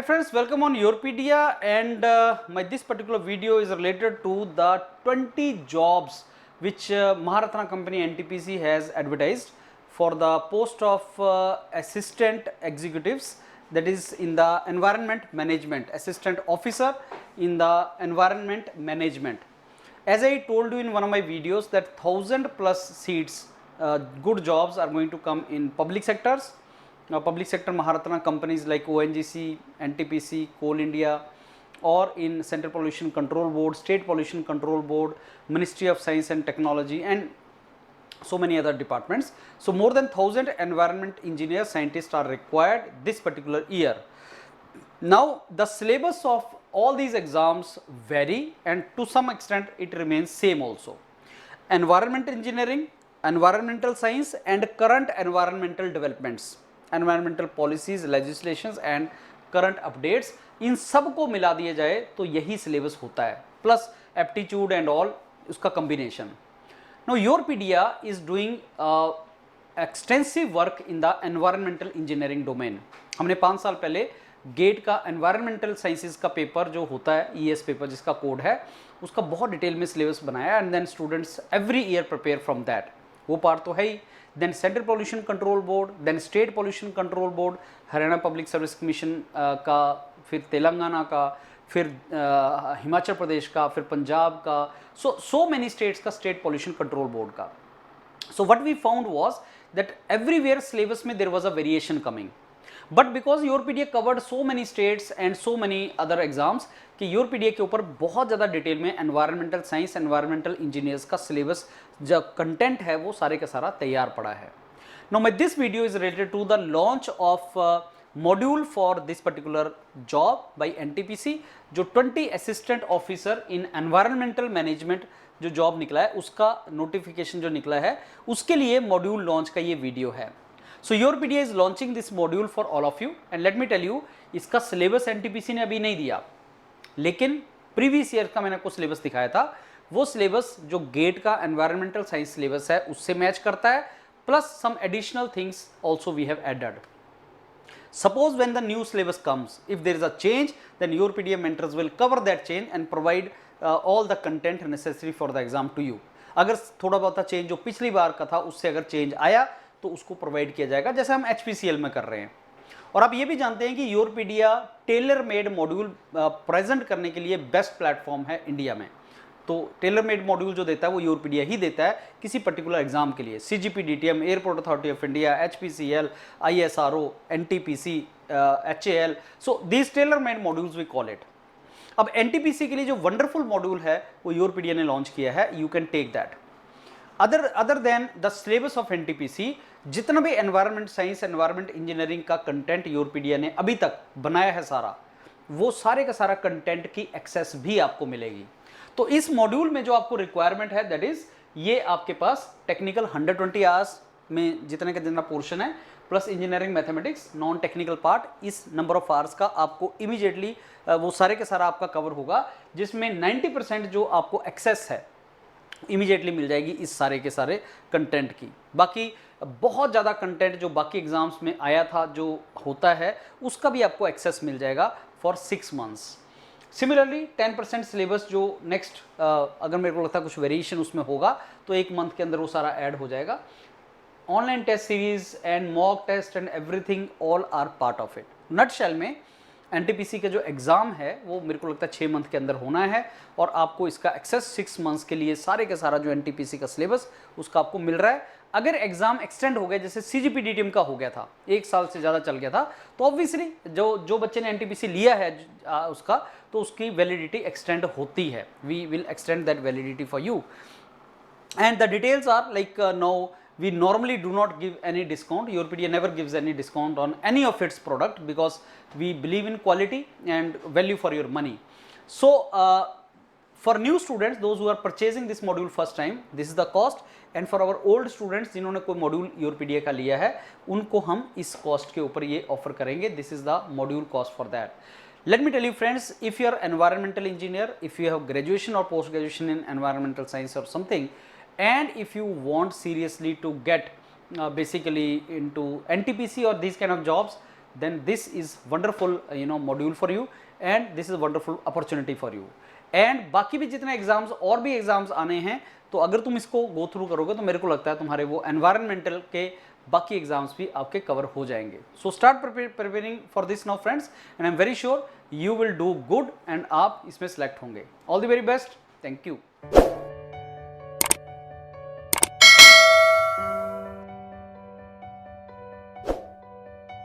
Hi friends, welcome on Yourpedia, and this particular video is related to the 20 jobs which Maharatna company NTPC has advertised for the post of assistant executives, that is in the environment management, assistant officer in the environment management. As I told you in one of my videos that 1000 plus seats, good jobs are going to come in public sectors. Public sector Maharatna companies like ONGC, NTPC, Coal India, or in Central Pollution Control Board, State Pollution Control Board, Ministry of Science and Technology, and so many other departments. So more than 1000 environment engineers, scientists are required this particular year. Now the syllabus of all these exams vary, and to some extent it remains same also. Environmental engineering, environmental science, and current environmental developments, environmental policies, legislations and current updates, इन सब को मिला दिया जाए तो यही syllabus होता है, प्लस एप्टीट्यूड एंड ऑल उसका combination. Now Yourpedia is doing extensive work in the environmental engineering domain. हमने 5 साल पहले गेट का एनवायरमेंटल साइंसेज का पेपर जो होता है, ईएस पेपर जिसका कोड है, उसका बहुत डिटेल में सिलेबस बनाया, and then students every year prepare from that. वो पार्ट तो है ही. Then Central Pollution control Board, then State pollution control Board, Haryana Public Service Commission का, फिर तेलंगाना का, फिर हिमाचल प्रदेश का, फिर पंजाब का, सो मेनी स्टेट्स का स्टेट पोल्यूशन कंट्रोल बोर्ड का. So what we found was that everywhere syllabus में there was a variation coming, but because Yourpedia covered so many states and so many other exams कि Yourpedia के ऊपर बहुत ज़्यादा detail में environmental science, environmental engineers का syllabus जो content है वो सारे का सारा तैयार पड़ा है. Now my this video is related to the launch of module for this particular job by NTPC. जो 20 assistant officer in environmental management जो जॉब निकला है, उसका नोटिफिकेशन जो निकला है, उसके लिए मॉड्यूल लॉन्च का ये वीडियो है. So Yourpedia is launching this module for all of you, and let me tell you, इसका सिलेबस एनटीपीसी ने अभी नहीं दिया, लेकिन प्रीवियस ईयर का मैंने आपको सिलेबस दिखाया था. वो सिलेबस जो गेट का एनवायरमेंटल साइंस सिलेबस है उससे मैच करता है, plus some additional things also we have added. Suppose when the new syllabus comes, if there is a change, then Yourpedia mentors will cover that change and provide all the content necessary for the exam to you. अगर थोड़ा बहुत change जो पिछली बार का था उससे अगर change आया तो उसको प्रोवाइड किया जाएगा, जैसे हम HPCL में कर रहे हैं. और आप ये भी जानते हैं कि योरपीडिया टेलर मेड मॉड्यूल प्रेजेंट करने के लिए बेस्ट प्लेटफॉर्म है इंडिया में. तो टेलर मेड मॉड्यूल जो देता है वो योरपीडिया ही देता है किसी पर्टिकुलर एग्जाम के लिए. CGP, DTM, airport authority of India, HPCL, ISRO, NTPC, HAL, so this tailor made modules we call it. अब NTPC के लिए जो वंडरफुल मॉड्यूल है वो योरपीडिया ने लॉन्च किया है, you can take that. Other than the syllabus of NTPC, जितना भी एनवायरमेंट साइंस, एनवायरमेंट इंजीनियरिंग का कंटेंट योरपीडिया ने अभी तक बनाया है सारा, वो सारे का सारा कंटेंट की एक्सेस भी आपको मिलेगी. तो इस मॉड्यूल में जो आपको रिक्वायरमेंट है, दैट इज ये आपके पास टेक्निकल 120 आवर्स में जितने का जितना पोर्शन है, plus engineering mathematics non technical part, इस नंबर ऑफ आवर्स का आपको इमीडिएटली वो सारे के सारा आपका कवर होगा, जिसमें 90% जो आपको एक्सेस है इमीडिएटली मिल जाएगी इस सारे के सारे कंटेंट की. बाकी बहुत ज़्यादा कंटेंट जो बाकी एग्जाम्स में आया था जो होता है, उसका भी आपको एक्सेस मिल जाएगा फॉर 6 मंथ्स. सिमिलरली 10% सिलेबस जो नेक्स्ट अगर मेरे को लगता है कुछ वेरिएशन उसमें होगा तो 1 मंथ के अंदर वो सारा ऐड हो जाएगा. Online test series and mock test and everything all are part of it. Nutshell में एनटीपीसी का जो एग्ज़ाम है वो मेरे को लगता है 6 मंथ के अंदर होना है, और आपको इसका एक्सेस 6 मंथ्स के लिए सारे का सारा जो एनटीपीसी का सिलेबस उसका आपको मिल रहा है. अगर एग्जाम एक्सटेंड हो गया, जैसे CGP, DTM का हो गया था, 1 साल से ज़्यादा चल गया था, तो ऑब्वियसली जो बच्चे ने एनटीपीसी लिया है उसका, तो उसकी वैलिडिटी एक्सटेंड होती है. We will extend that validity for you, and the details are like now we normally do not give any discount. Yourpedia never gives any discount on any of its product because we believe in quality and value for your money. So for new students, those who are purchasing this module first time, this is the cost, and for our old students जिन्होंने कोई module योरपीडिया का लिया है, उनको हम इस cost के ऊपर ये ऑफर करेंगे. This is the module cost for that. Let me tell you friends, if you are environmental engineer, if you have graduation or post graduation in environmental science or something, and if you want seriously to get basically into NTPC or these kind of jobs, then this is wonderful module for you and this is a wonderful opportunity for you. And बाकी भी जितने exams और भी exams आने हैं, तो अगर तुम इसको गो थ्रू करोगे तो मेरे को लगता है तुम्हारे वो एनवायरमेंटल के बाकी एग्जाम्स भी आपके कवर हो जाएंगे. So start preparing for this now friends, and I am very sure you will do good and आप इसमें सेलेक्ट होंगे. All the very best. Thank you.